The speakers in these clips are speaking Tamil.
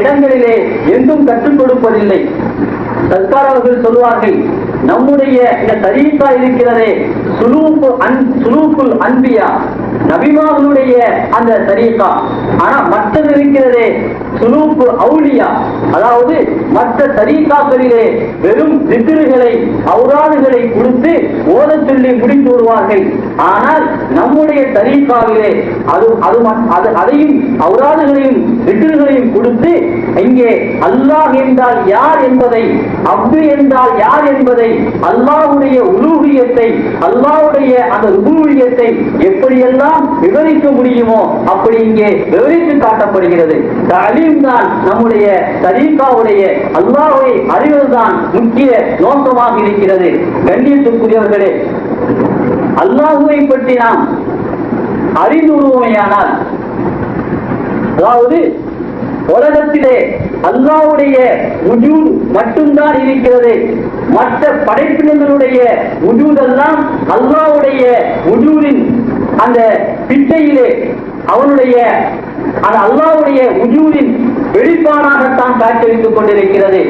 இடங்களிலே எங்கும் கற்றுக் கொடுப்பதில்லை. சர்க்கார் அவர்கள் சொல்வார்கள், நம்முடைய இந்த தரீகா இருக்கிறதே சுலூக்குல் அன்பியா, நபிமார்களுடைய அந்த தரீகா. ஆனா மற்றது இருக்கிறதே சுலூக்கு அவுலியா, அதாவது மற்ற தரீகாக்களிலே வெறும் திக்ருகளை அவுராதுகளை கொடுத்து ஓத சொல்லி முடித்து வருவார்கள். ஆனால் நம்முடைய தரீகாவிலே அதையும் அவுராதுகளையும் திக்ருகளையும் கொடுத்து இங்கே அல்லாஹ் என்றால் யார் என்பதை, அப்து என்றால் யார் என்பதை, அல்லாஹ்வுடைய உலூஹியத்தை, அல்லாஹ்வுடைய அந்த ருபூபியத்தை எப்படியெல்லாம் விவரிக்க முடியுமோ அப்படி இங்கே விவரித்து காட்டப்படுகிறது. தலீம் தான் நம்முடைய தரீகாவுடைய அல்லாஹ்வை அறிவதுதான் முக்கிய நோக்கமாக இருக்கிறது. கண்ணியத்துக்குரியவர்களே, அல்லாஹ்வை பற்றி நாம் அறிந்துள்ளோமேயானால், அதாவது உலகத்திலே அல்லாஹ்வுடைய வஜூத் மட்டும்தான் இருக்கிறது. மற்ற படைப்பினங்களுடைய வஜூதெல்லாம் அல்லாஹ்வுடைய வஜூதின் அந்த பிச்சையிலே அவனுடைய அல்லாஹ்வுடைய வஜூதின் வெளிப்பாடாகத்தான் காட்சியளித்துக் கொண்டிருக்கிறது.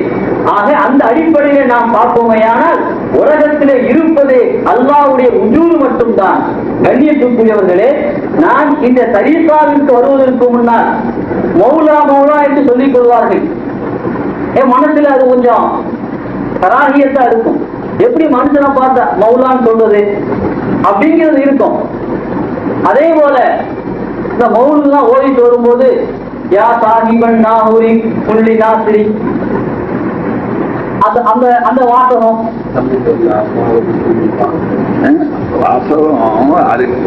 ஆக அந்த அடிப்படையிலே நாம் பார்ப்போமையானால் உலகத்திலே இருப்பது அல்லாஹ்வுடைய வஜூத் மட்டும்தான். கண்ணியத்துக்குரியவர்களே, நான் இந்த தரீகாவிற்கு வருவதற்கு முன்னால் மௌலா மௌலா என்று சொல்லிக் கொள்வார்கள். என் மனசுல அது கொஞ்சம் கராகியத்தா இருக்கும். எப்படி மனுஷனை பார்த்தா மௌலான்னு சொல்றது அப்படிங்கிறது இருக்கும். அதே போல இந்த மௌலாம் ஓடிட்டு வரும்போது யா சாஹிபன் நாஹுரி புள்ளி நாசிரி அந்த வாசகம்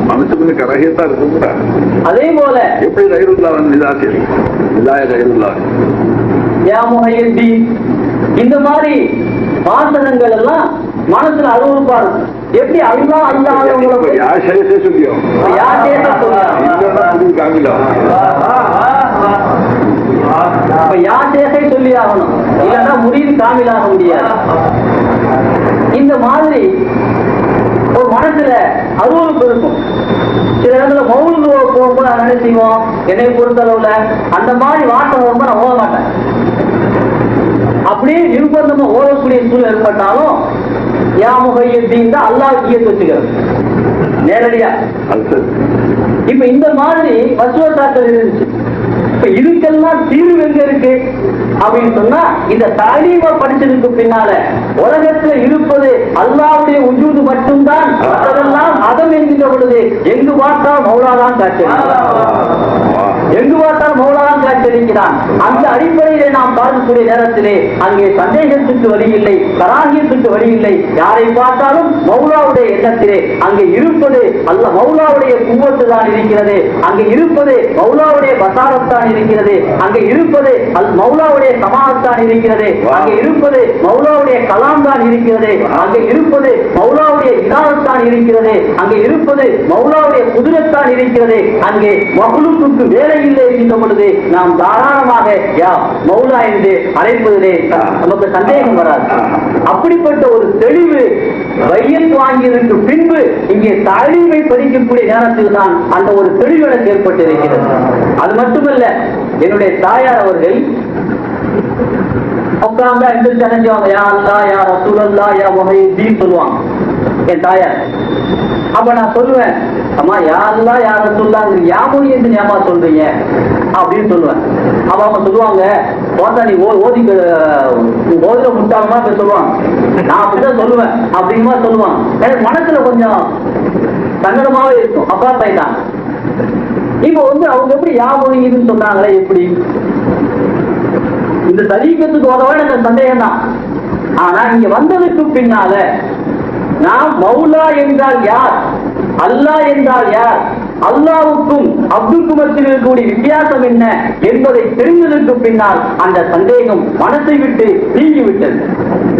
மனசுக்கு கரகியத்தா இருக்கும். அதே போல எப்படி இந்த மாதிரி வாசகங்கள் எல்லாம் மனசுல அருவருப்பா இருக்கும். எப்படி அல்லா சொல்லி ஆகணும், இல்லைன்னா முரீது காமிலாக முடியாது. இந்த மாதிரி ஒரு மனசுல அருவருப்பு இருக்கும். சில இடத்துல மௌலுக்கு போகும்போது நான் என்ன செய்வோம், என்னை பொறுத்தளவுல அந்த மாதிரி வாசம் வரும்போது நான் ஓத மாட்டேன். அப்படியே நிர்பந்தமா ஓதக்கூடிய சூழல் ஏற்பட்டாலும் யா முஹையத்தீன் தான் அல்லாஹ் கியத்து வச்சுக்கிறது நேரடியா. இப்ப இந்த மாதிரி வசுவத்தாக்கள் இருந்துச்சு. இப்ப இதுக்கெல்லாம் தீர்வு எங்க இருக்கு அப்படின்னு சொன்னா, இந்த தாலீமா படிச்சதுக்கு பின்னால உலகத்துல இருப்பது அல்லாஹ்வுடைய வஜூத் மட்டும்தான். அதெல்லாம் அதம் என்கின்ற பொழுது எங்கு பார்த்தால் மௌலாதான் எங்கு பார்த்தால் மௌலாதான் காட்சியளிக்கிறான். அந்த அடிப்படையிலே நாம் பார்க்கக்கூடிய நேரத்திலே அங்கே சந்தேகத்துக்கு வழி இல்லை, கராகியத்துக்கு வழி இல்லை. யாரை பார்த்தாலும் மௌலாவுடைய எண்ணத்திலே அங்கே இருப்பது அல்ல மௌலாவுடைய குவத்து தான் இருக்கிறது, அங்கே இருப்பது மௌலாவுடைய பசாரத்தான் இருக்கிறது, அங்கே இருப்பது மௌலாவுடைய சமாத்தான் இருக்கிறது, அங்கே இருப்பது மௌலாவுடைய கலாம் தான் இருக்கிறது, அங்கே இருப்பது மௌலாவுடைய இதாரத்தான் இருக்கிறது, அங்கே இருப்பது மௌலாவுடைய குதிரத்தான் இருக்கிறது. அங்கே மகளுக்கு வேலை இல்லை என்கின்ற பொழுது நாம் தாராளமாக யா மௌலா என்று அழைப்பதிலே நமக்கு சந்தேகம் வராது. அப்படிப்பட்ட ஒரு தெளிவு வையத் வாங்கியதற்கு பின்பு இங்கே தாலீமை படிக்கக்கூடிய நேரத்தில் தான் அந்த ஒரு தெளிவு எனக்கு ஏற்பட்டிருக்கிறது. அது மட்டுமல்ல, என்னுடைய தாயார் அவர்கள் உட்கார்ந்தா என்று நினைச்சுவாங்க, யா அல்லாஹ் யா ரசூலல்லாஹ் யா முஹையத்தீன் சொல்லுவாங்க என் தாயார். அப்ப நான் சொல்லுவேன், அம்மா யா அல்லாஹ் யா ரசூலுல்லாஹ் யா முஹையத்தீன் ஏமா சொல்றீங்க அப்படின்னு சொல்லுவேன். அப்ப அவங்க சொல்லுவாங்க, போட்டா நீ ஓதி ஓதுல முட்டாளமா சொல்லுவாங்க. நான் அப்படிதான் சொல்லுவேன் அப்படிமா சொல்லுவாங்க. எனக்கு மனசுல கொஞ்சம் சங்கடமாவே இருக்கும். அப்பா தாய் தான். இப்ப அவங்க எப்படி யா முஹையத்தீன் சொன்னாங்களே, எப்படி இந்த தரீகத்துக்கு உதவ எனக்கு சந்தேகம் தான். ஆனா இங்க வந்ததுக்கு பின்னால நாம் மௌலா என்றால் யார், அல்லாஹ் என்றால் யார், அல்லாஹ்வுக்கும் அப்துக்கும் மத்தியில் இருக்கக்கூடிய வித்தியாசம் என்ன என்பதை தெரிந்ததற்கு பின்னால் அந்த சந்தேகம் மனசை விட்டு நீங்கிவிட்டது.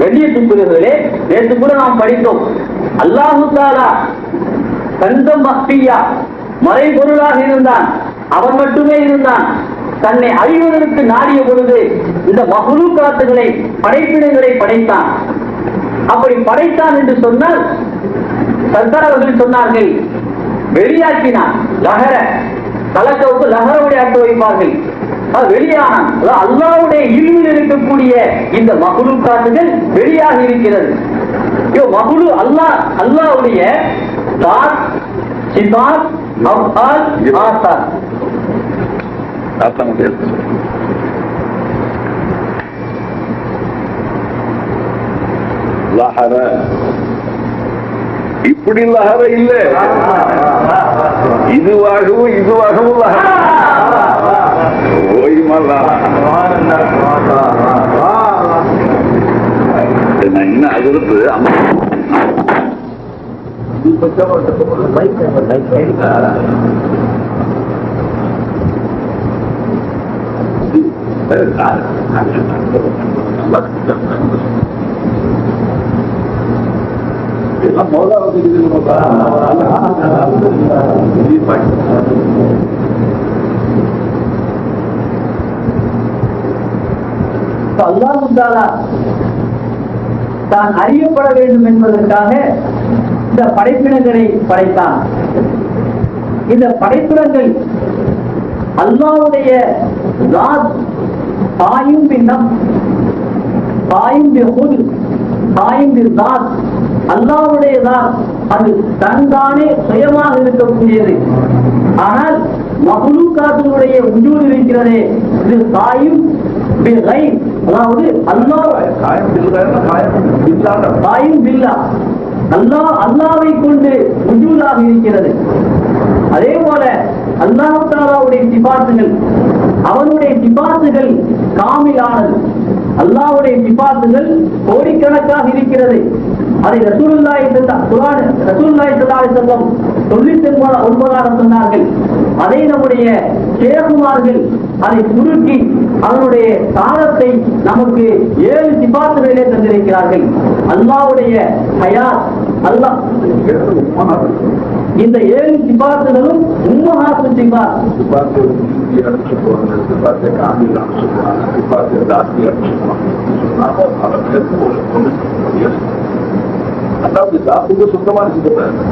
கண்ணியத்துக்குரியவர்களே, நேற்று கூட நாம் படித்தோம், அல்லாஹு தஆலா கந்தம் மக்பியா மறைபொருளாக இருந்தான், அவன் மட்டுமே இருந்தான். தன்னை அறிவதற்கு நாடிய பொழுது இந்த மஹ்லூகாத்துகளை படைப்பினங்களை படைத்தான். அப்படி படைத்தான் என்று சொன்னால் சர்தார் அவர்கள் சொன்னார்கள், வெளியாக்கினான். லஹர கலக்கவுக்கு லஹர விளையாட்டு வைப்பார்கள். வெளியானான். அல்லாஹ்வுடைய இல்மில் இருக்கக்கூடிய இந்த மஹ்லூகாத்துகள் வெளியாகி இருக்கிறது. அல்லாஹ்வுடைய தாத், சிஃபாத், அஃஆல், ஆசார் லஹர இப்படி லஹர இல்ல, இதுவாகவும் இதுவாகவும் லஹர. ஓய்மல்லா என்ன அதிர்த்து அல்லாஹ் தஆலா தான் அறியப்பட வேண்டும் என்பதற்காக இந்த படைப்பினங்களை படைத்தான். இந்த படைப்பினங்கள் அல்லாஹ்வுடைய ஸாத், காயும் பின்னம், காயும் பிஹுத், காயும் பிஸாத், அல்லாஹ்வுடைய ஸாத் அது தன்தானே சுயமாக இருக்கக்கூடியது. ஆனால் மஹ்லூகாத்துடைய வஜூத் இருக்கிறதே, இது காயும் பிகைர், அதாவது அல்லாஹ் காயும் பில்லா, அல்லாஹ்வை கொண்டு வஜூதாக இருக்கிறது. அதே போல அல்லாஹ் தஆலாவுடைய சிஃபாத்துகள், அவனுடைய சிஃபாத்துகள் காமிலானது. அல்லாஹ்வுடைய சிஃபாத்துகள் கோடிக்கணக்காக இருக்கிறது. அதை ரசூலுல்லாஹி ஸல்லல்லாஹு அலைஹி வஸல்லம் 99 சொன்னார்கள். அதை நம்முடைய ஷேகுமார்கள் அதை சுருக்கி அதனுடைய சாரத்தை நமக்கு 7 சிஃபாத்துகளிலே தந்திருக்கிறார்கள். அல்லாஹ்வுடைய ஹயாத், அல்லாஹ் இந்த 7 சிஃபாத்துகளும் உம்மஹாத்து சிஃபாத்.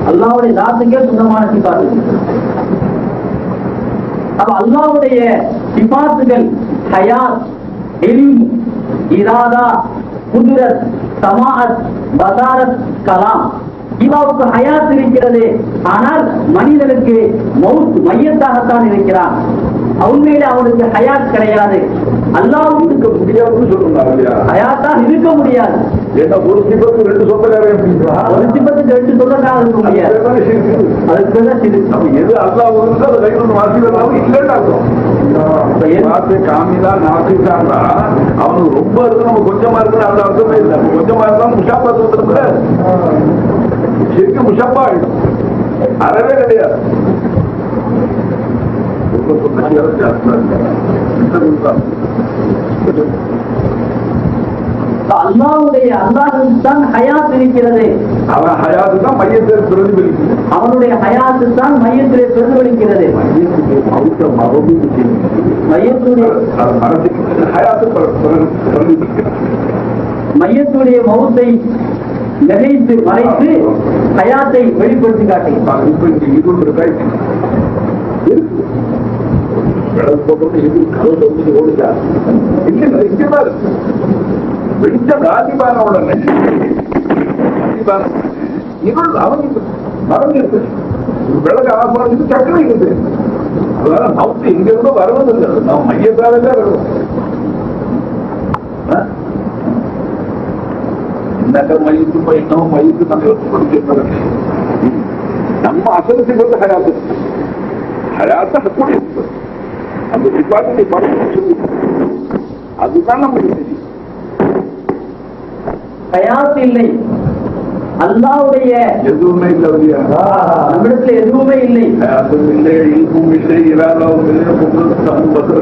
அல்லாஹ்வுடைய ஸாத்துக்கே சொந்தமான சிஃபாத். அப்ப அல்லாஹ்வுடைய சிஃபாத்துகள் ஹயாத், இல்ம், இராதா, குத்ரத், சமாஅத், பஸாரத், கலாம், இவாவுக்கு ஹயாத் இருக்கிறது. ஆனால் மனிதனுக்கு மவுத், மையத்தாகத்தான் இருக்கிறான். உண்மையில அவனுக்கு ஹயாத் கிடையாது. அல்லாஹ்வுக்கு இருக்க முடியாதுன்னு சொல்றாங்க. ஹயாத்தான் இருக்க முடியாது. ஒரு சிபத்துக்கு 2 சொந்தக்காரங்க இருக்க முடியாது. அதுக்கு எது அல்லாஹ் காமிதா நாசிக்காண்டா அவனுக்கு ரொம்ப இருக்கு, நம்ம கொஞ்சமா இருக்கு. அந்த அர்த்தமே இல்லை. கொஞ்சமா இருந்தா முஷாப்பா சொல்றதுல ശരിക്കും മുഷപ്പ അറവേ கிடையாது. அல்லாஹ்வுடைய அல்லாஹ்தான் ஹயாத் இருக்கிறது. அவன் ஹயாத் தான் மையத்தில் பிரதிபலிக்கிறது. அவனுடைய ஹயாத் தான் மையத்திலே பிரதிபலிக்கிறது. மையத்துடைய மவுத்தை நகைத்து மறைத்து ஹயாத்தை வெளிப்படுத்தி காட்டுகிறார். வெளிச்சம் ராதிபான உடனே இருள் அவனுக்கு மறந்து விளக்கு ஆசமானது சக்கரை இருக்குது. அதனால மவுத்து எங்க இருந்தோ வருவதில்லை, நம்ம மையத்தாலே தான் வருவோம். மையத்து போயிட்டோம், மையத்து நம்ம நம்ம அசலுக்கு வந்து ஹயாத்து ஹயாத்த கூட அந்த விபாகத்தை படம் அதுதான் நமக்கு தெரியும். ஹயாத் இல்லை, அல்லாஹ்வுடைய எதுவுமே இல்லை, நம்மிடத்துல எதுவுமே இல்லை. ஹயாத்தும் இல்லை, இல்மும் இல்லை, இராதாவும் இல்லை,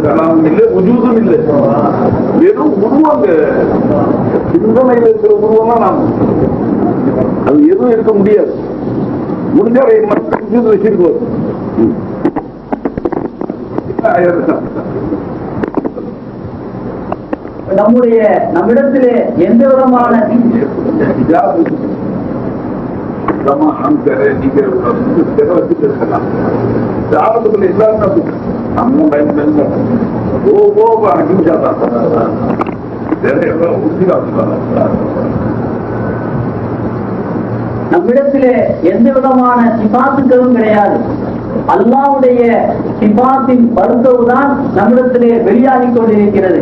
கலாமும் இல்லை, வஜூதும் இல்லை. வெறும் உருவங்க சிந்தனையில் இருக்கிற உருவம் தான் நாம். அது எதுவும் இருக்க முடியாது. முடிஞ்ச வச்சிருக்கோம். நம்மிடத்திலே எந்த விதமான அந்தமா நீங்க வச்சுட்டு இருக்கலாம் ஆரம்பத்தில் எல்லாரும் நம்ம பயன்படுத்த நம்மிடத்திலே எந்த விதமான சிபாத்துக்களும் கிடையாது. அல்லாஹ்வுடைய சிபாத்தின் பருத்தவுதான் நம்மிடத்திலே வெளியாகிக் கொண்டிருக்கிறது.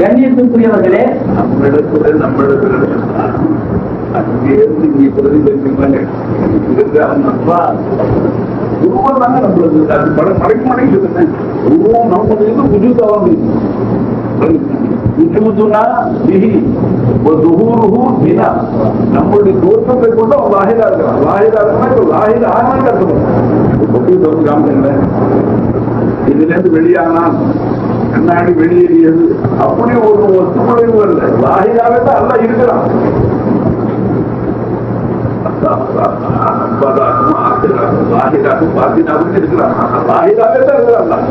கண்ணியத்துக்குரியவர்களே, நம்மிடத்தில் அங்கே இங்கே பிரதிபலிக்க உருவம் தாங்க நம்மளுக்கு மறைக்க மறைக்கிறது. உருவம் நம்மளுக்கு உஜூதாவாக நம்மளுடைய தோற்றத்தை கொண்டு அவன் லாஹிரா இருக்கிறான். லாஹிரா இருக்கிறான். லாஹிரா ஆனான்னு கருத்து காமிக்கிறேன். இதுல இருந்து வெளியானான், கண்ணாடி வெளியேறியது, அப்படி ஒரு ஒத்துமுறைவு அல்ல. லாஹிராவே தான் எல்லாம் இருக்கிறான். லாஹிராவும் பாத்தினாவும் இருக்கிறான். லாஹிராவே தான் இருக்கிறான்.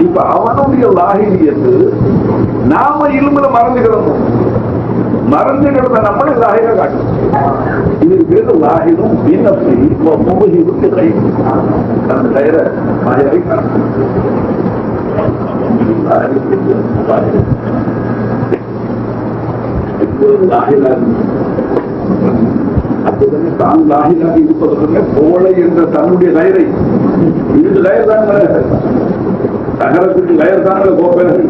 இப்ப அவனுடைய லாஹிரியத்து நாம இலும்புல மறந்து கிடந்தோம். மறந்து கிடந்த நம்மளே லாஹிரா காட்டும். இதுக்கு பேரு லாஹிரும் வீணப்பி முகஹிருக்கு கை அந்த கயிற லாஹிரை காட்டும். லாஹிரா அப்போதானே தான் லாஹிராக இருப்பதற்கு கோளை என்ற தன்னுடைய கயிறை இது கயிறு தாங்க நகரத்துக்கு கயிறு தாங்க கோப்பைகள்.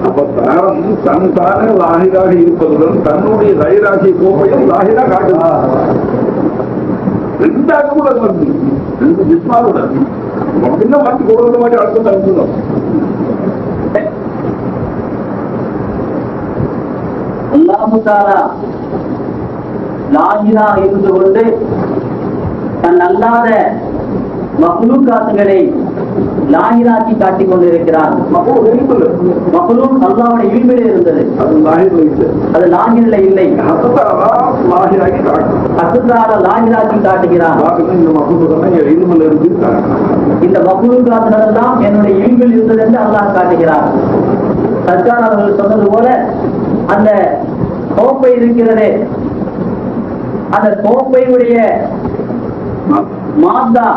அப்ப தகரம் தன் தானே லாஹிராக இருப்பதுடன் தன்னுடைய கயிறாகிய கோப்பையும் லாஹிரா காட்டுதா? ரெண்டாக கூட வந்து ரெண்டு ஜிஸ்மா கூட இன்னும் மற்ற கொடுத்த மாதிரி அடுத்த தடுத்துடும். அல்லாஹு தஆலா லாஹிரா இருந்து கொண்டு தன் அல்லாத மக்லூக்காத்துகளை லாஹிராக்கி காட்டிக் கொண்டிருக்கிறார். மக்லூக் அல்லாஹ்வுடைய இல்மிலே இருந்தது, அது லாஹிரில இல்லை. அல்லாஹ் லாஹிராக்கி காட்டுகிறார். இந்த மக்லூக்காத்துகள் எல்லாம் என்னுடைய இல்மில் இருந்தது என்று அல்லாஹ் காட்டுகிறார். சர்க்கார் அவர்கள் சொன்னது போல அந்த கோப்பை இருக்கிறதே, அந்த கோப்பையுடைய மாதா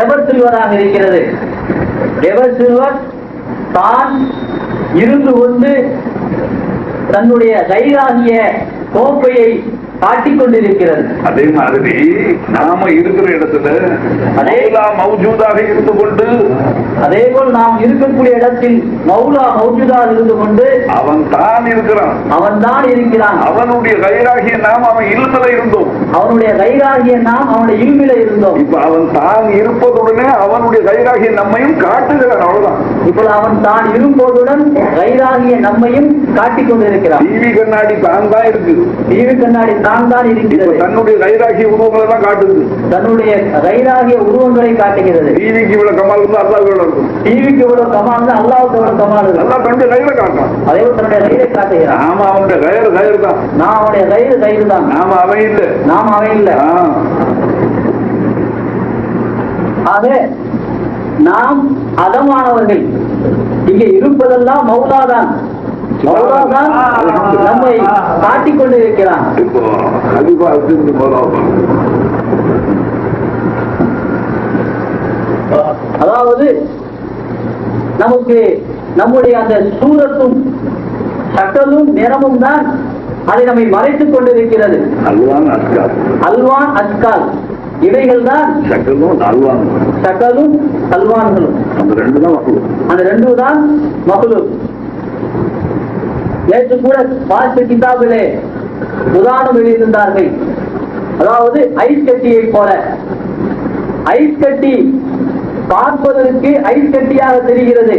எவர் சில்வராக இருக்கிறது. எவர் சில்வர் தான் இருந்து கொண்டு தன்னுடைய கைதாகிய கோப்பையை காட்டிக் கொண்டிருக்கிறது. அதே மாதிரி நாம இருக்கிற இடத்துல மௌஜூதாக இருந்து கொண்டு, அதேபோல் நாம் இருக்கக்கூடிய இடத்தில் மௌலா மௌஜூதாக இருந்து கொண்டு அவன் தான் இருக்கிறான். அவன் தான் இருக்கிறான். அவனுடைய கயிறாகிய நாம் அவன் இல்மில இருந்தோம். அவனுடைய கயிறாகிய நாம் அவனுடைய இல்மில இருந்தோம். இப்ப அவன் தான் இருப்பதுடனே அவனுடைய கயிறாகிய நம்மையும் காட்டுகிறான். அவ்வளவுதான். இப்ப அவன் தான் இருப்பதுடன் கயிறாகிய நம்மையும் காட்டிக் கொண்டிருக்கிறான். டிவி கண்ணாடி தான் தான் இருக்கு. டிவி கண்ணாடி தான் தான் இருக்கிறது. தன்னுடைய கயிறாகிய உருவங்களை தான் காட்டுது. தன்னுடைய கயிறாகிய உருவங்களை காட்டுகிறது. டிவிக்கு இவ்வளவு கமால் இருந்தா அல்லாஹ்வுக்கு எவ்வளவு இருக்கும்? டிவிக்கு எவ்வளவு கமால் இருந்தா அல்லாஹ்வுக்கு எவ்வளவு கமால் இருக்கும்? அல்லாஹ் தன்னுடைய கயிறை காட்டுறான். அதே தன்னுடைய கயிறை காட்டுகிறான். நாம அவனுடைய கயிறு தான். நான் அவனுடைய கயிறு தான். நாம அவன் இல்லை. நாம் அவன் இல்லை. ஆக நாம் அதமானவர்கள். இங்கே இருப்பதெல்லாம் மௌலாதான். மௌலாதான் நம்மை காட்டிக் கொண்டிருக்கிறான். இப்போ கலிபா இருந்து அதாவது நமக்கு நம்முடைய அந்த சூரத்தும் சட்டலும் நிறமும் தான் அதை நம்மை மறைத்துக் கொண்டிருக்கிறது. அல்வான் அஸ்கால், அல்வான் அஸ்கால் இவைகள் தான் சகலும் அல்வான், சகலும் அல்வான்களும். அந்த ரெண்டு தான் மகளும். அந்த ரெண்டு தான் மகளும். நேற்று கூட பாஸ்ட் கிதாபிலே உதாரணம் எழுதியிருந்தார்கள். அதாவது ஐஸ் கட்டியை போல, ஐஸ் கட்டி பார்ப்பதற்கு ஐஸ் கட்டியாக தெரிகிறது,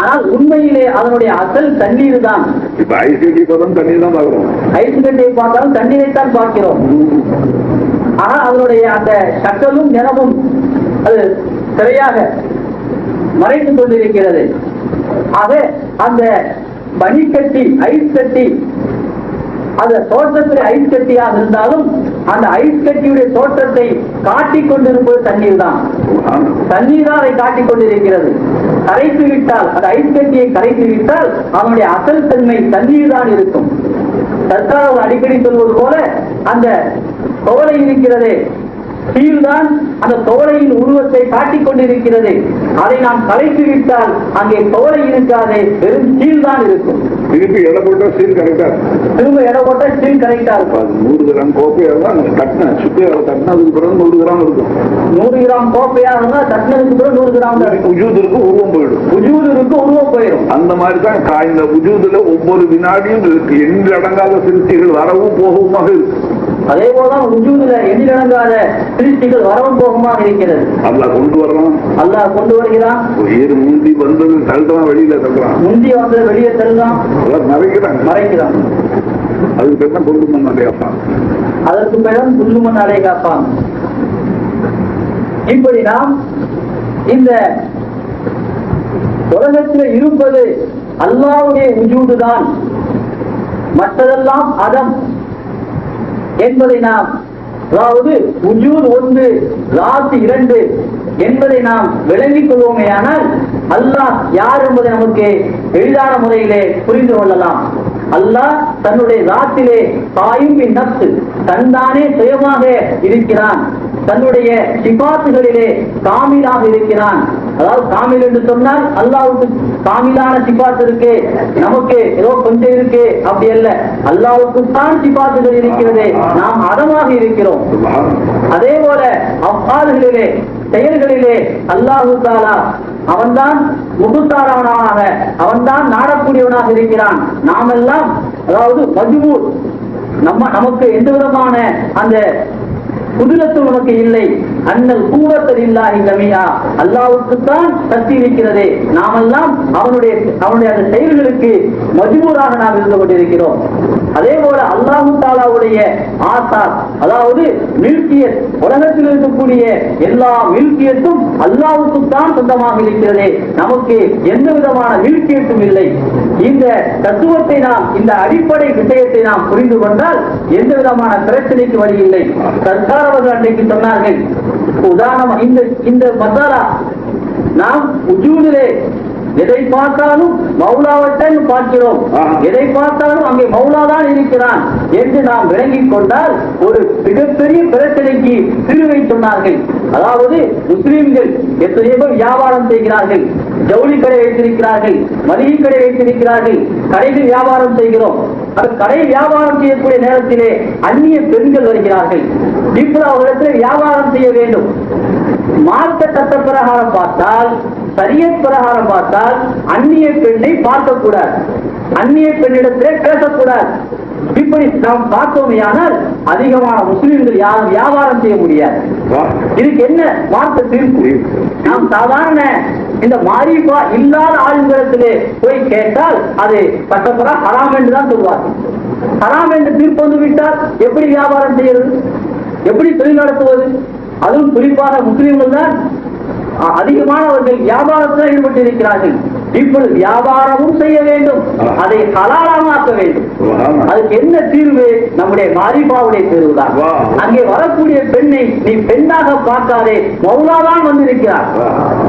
ஆனால் உண்மையிலே அதனுடைய அசல் தண்ணீர் தான். இப்ப ஐஸ் கட்டி பார்த்தாலும் தண்ணீர் தான் பார்க்கிறோம். ஐஸ் கட்டியை பார்த்தாலும் தண்ணீரைத்தான் பார்க்கிறோம். ஆனா அதனுடைய அந்த சக்கலும் நிறமும் அது சரியாக மறைத்துக் கொண்டிருக்கிறது. ஆக அந்த பனிக்கட்டி ஐஸ் கட்டி அந்த தோற்றத்தில் ஐஸ் கட்டியாக இருந்தாலும் அந்த ஐஸ் கட்டியுடைய தோற்றத்தை காட்டிக் கொண்டிருப்பது தண்ணீர் தான். தண்ணீர் தான் அதை காட்டிக் கொண்டிருக்கிறது. கரைத்து விட்டால் அந்த ஐஸ் கட்டியை கரைத்து விட்டால் அதனுடைய அசல் தன்மை தண்ணீர் தான் இருக்கும். சர்க்கார் அடிக்கடி சொல்வது போல அந்த கவலை இருக்கிறது, சீல்தான் அந்த கவலையின் உருவத்தை காட்டிக் கொண்டிருக்கிறது. அதை நாம் கலைத்து விட்டால் அங்கே கவலை இருக்காது, வெறும் சீல் தான் இருக்கும். திருப்பி எடை போட்டா சீல் கரெக்டா இருக்கும். திரும்ப எடை போட்டா சீல் கரெக்டா இருக்கும். 100 கிராம் கோப்பையெல்லாம் தட்டின சுத்தி தட்டினதுக்கு பிறகு 100 கிராம் இருக்கும். 100 கிராம் கோப்பையா இருந்தா தட்டினதுக்கு பிறகு 100 கிராம் தான் இருக்கும். உஜூதுக்கு உருவம் போயிடும். உஜூதுக்கு உருவம் போயிடும். அந்த மாதிரி தான் காய்ந்த உஜூதுல ஒவ்வொரு வினாடியும் இருக்கு. என்று அடங்காத சிறுத்தைகள் வரவும் போகவுமாக இருக்கு. அதே போலதான் உஜூதுல எண்ணிலடங்காத சிருஷ்டிகள் வரவும் போகமாக இருக்கிறது. அல்லாஹ் கொண்டு வர்றான், அல்லாஹ் கொண்டு வருகிறான். முந்தி வந்தது தள்ளுறான், வெளியில தள்ளுறான், முந்தி வந்தது வெளியே தள்ளுறான், மறைக்கிறான். அதுக்கு பேர் தான் கொண்டு மண் அடையாப்பான். அதற்கு பேரும் துல்லுமன் அடை காப்பான். இப்படி நாம் இந்த உலகத்தில் இருப்பது அல்லாஹ்வுடைய உஜூது தான், மற்றதெல்லாம் அதம் என்பதை நாம், அதாவது உஜூத் 1 ராசி 2 என்பதை நாம் விளங்கிக் கொள்வோமே. ஆனால் அல்லாஹ் யார் என்பதை நமக்கு எளிதான முறையிலே புரிந்து கொள்ளலாம். அல்லாஹ் தன்னுடைய ராத்திலே தாயும் நப்சு தன்தானே சுயமாக இருக்கிறான். தன்னுடைய சிபாத்துகளிலே காமிலாக இருக்கிறான். அதாவது காமில் என்று சொன்னால் அல்லாஹ்வுக்கு காமிலான சிபாத்து இருக்கு, நமக்கு ஏதோ கொஞ்சம் இருக்கு அப்படி அல்ல. அல்லாஹ்வுக்கு தான் சிபாத்துகள் இருக்கிறது, நாம் அதமாக இருக்கிறோம். அதே போல அஃஆல்களிலே செயல்களிலே அல்லாஹு தஆலா அவன்தான் முகுத்தாரவனாக, அவன்தான் நாடக்கூடியவனாக இருக்கிறான். நாமெல்லாம் அதாவது மஜ்பூர், நமக்கு எந்த விதமான அந்த குதிரத்து நமக்கு இல்லை. அண்ணல் கூவத்தல் இல்லாஹி ஜமீஆ, அல்லாஹ்வுக்குத்தான் சக்தி இருக்கிறது. நாமெல்லாம் அவனுடைய அந்த செயல்களுக்கு மஜ்பூராக நாம் இருந்து கொண்டிருக்கிறோம். அதே போல அல்லாஹு தஆலாவுடைய ஆசார், அதாவது மில்கியத், உலகத்தில் இருக்கக்கூடிய எல்லா மில்கியத்தும் அல்லாஹ்வுக்குத்தான் சொந்தமாக இருக்கிறது. நமக்கு எந்த விதமான மில்கியத்தும் இல்லை. இந்த தத்துவத்தை நாம், இந்த அடிப்படை விஷயத்தை நாம் புரிந்து கொண்டால் எந்த விதமான பிரச்சனைக்கு வழி இல்லை. சர்க்கார் அவர்கள் அன்றைக்கு சொன்னார்கள், உதாரணம் இந்த மசாலா நாம் உஜூதிலே எதை பார்த்தாலும் மௌலாவட்டன் பார்க்கிறோம், எதை பார்த்தாலும் அங்கே மௌலாதான் இருக்கிறான் என்று நாம் விளங்கிக் கொண்டால் ஒரு மிகப்பெரிய பிரச்சனைக்கு தீர்வை சொன்னார்கள். அதாவது முஸ்லிம்கள் எத்தனையோ பேர் வியாபாரம் செய்கிறார்கள், ஜவுளி கடை வைத்திருக்கிறார்கள், மளிகை கடை வைத்திருக்கிறார்கள், கடைகள் வியாபாரம் செய்கிறோம். அது கடை வியாபாரம் செய்யக்கூடிய நேரத்திலே அந்நிய பெண்கள் வருகிறார்கள். இப்போது அவர்களிடத்தில் வியாபாரம் செய்ய வேண்டும். மார்க்க சட்ட பிரகாரம் பார்த்தால், சரியத் பிரகாரம் பார்த்தால் அந்நிய பெண்ணை பார்க்கக்கூடாது, அந்நிய பெண்ணிடத்திலே பேசக்கூடாது. இப்படி நாம் பார்த்தோமையானால் அதிகமான முஸ்லிம்கள் யாரும் வியாபாரம் செய்ய முடியாது. இதுக்கு என்ன மார்க்க தீர்ப்பு? நாம் சாதாரண இந்த மாரிஃபா இல்லாத ஆளுங்களிடத்திலே போய் கேட்டால் அது சட்டப்பரா ஹராம் என்று தான் சொல்வார். ஹராம் என்று தீர்ப்பு வந்து விட்டால் எப்படி வியாபாரம் செய்யறது, எப்படி தொழில் நடத்துவது? அதுவும் குறிப்பாக முஸ்லிம்கள் தான் அதிகமானவர்கள் வியாபாரத்தில் ஈடுபட்டிருக்கிறார்கள். இப்பொழுது வியாபாரமும் செய்ய வேண்டும், அதை ஹலாலாக வேண்டும். அதுக்கு என்ன தீர்வு? நம்முடைய மாரிஃபாவுடைய தீர்வு தான். அங்கே வரக்கூடிய பெண்ணை நீ பெண்ணாக பார்க்காதே, மௌலாதான் வந்திருக்கிறார்.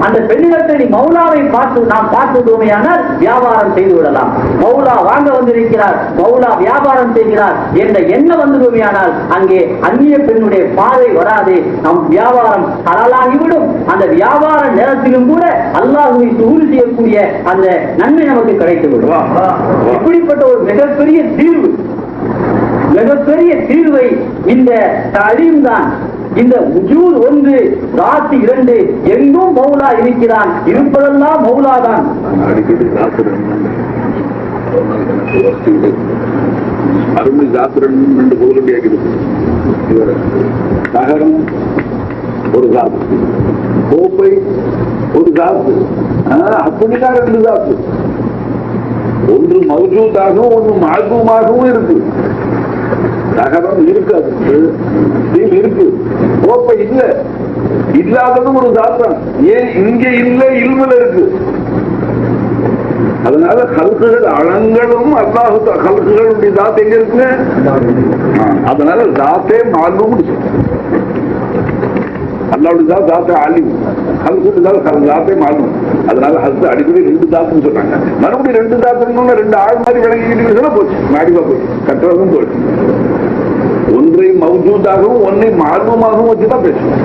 அந்த பெண்ணிடத்தை நீ மௌலாவை பார்த்து நாம் பார்த்துட்டோமையானால் வியாபாரம் செய்து விடலாம். மௌலா வாங்க வந்திருக்கிறார், மௌலா வியாபாரம் செய்கிறார் என்ற எண்ணம் வந்துடுமையானால் அங்கே அந்நிய பெண்ணுடைய பார்வை வராது, நம் வியாபாரம் ஹலாலாகிவிடும். அந்த வியாபார நேரத்திலும் கூட அல்லாஹ்வை சுகூர் செய்யக்கூடிய அந்த நன்மை நமக்கு கிடைத்து விடும். இப்படிப்பட்ட ஒரு மிகப்பெரிய தீர்வு, மிகப்பெரிய தீர்வை இந்த தலீம் தான். இந்த உஜூத் 1 ராசி 2 எங்கும் மௌலா இருக்கிறான், இருப்பதெல்லாம் மௌலா தான். அருமை ஜாத்திரன் என்று பொருளுடையாகிறது. நகரம் ஒரு காப்பு, கோப்பை ஒரு காப்பு, அப்படிதான் 2 காப்பு. ஒன்று மௌஜூதாகவும் ஒன்று மாகூமாகவும் இருக்கு. நகரம் இருக்காது, இருக்கு, கோப்பை இல்ல, இல்லாததும் ஒரு தாத்தான். ஏன் இங்க இல்லை, இல்முல இருக்கு. அதனால கல்குகள் அழங்களும் அல்லாஹு கல்குகளுடைய தாத் எங்க இருக்குங்க. அதனால தாத்தே மாலும் அல்லாவுடைய தாத்தை அழிவு ஹல்குன்னு தாத்தை மாறும். அதனால ஹல்கு அடிக்கடி 2 தாத்துன்னு சொன்னாங்க. மறுபடியும் 2 தாத்துன்னு 2 ஆள் மாதிரி விளங்கிக்கிட்டு போச்சு, மாடிவா போச்சு, கட்டுறதும் போச்சு. ஒன்றை மௌஜூதாகவும் ஒன்றை மார்வமாகவும் வச்சுதான் பேசுவோம்.